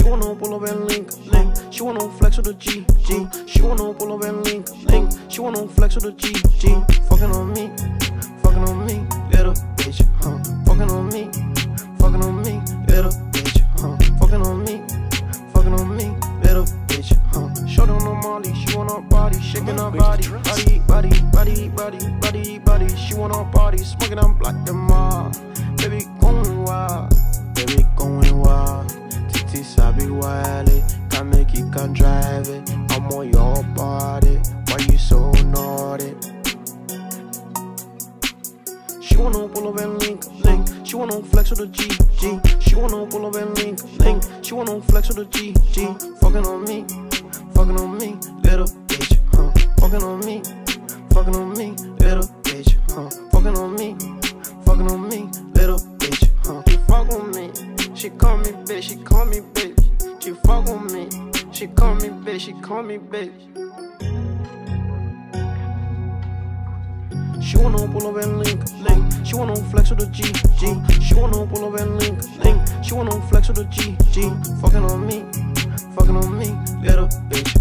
She wanna pull up and link. She wanna flex with the G. She wanna pull up and link. She wanna flex with the G. Fucking on me, little bitch, Fucking on me, little bitch, Fucking on me, little bitch, Short on the molly, she want her body, shaking her body, body. She want her body, smoking on black and mild. Baby going wild, Titi sabi wildin', can't make it, can't drive it. I'm on your body, why you so naughty? She wanna pull up and link. She wanna flex with the G. She wanna pull up and link. She wanna flex with the G. Fucking on me, little bitch, Fucking on me, little bitch, Fucking on me, little bitch, She fuck on me, she call me bitch, she call me bitch. She fuck on me, she call me bitch, she call me bitch. She wanna pull up and link. She wanna flex with the G. She wanna pull up and link. She wanna flex with the G. Fucking on me, little bitch.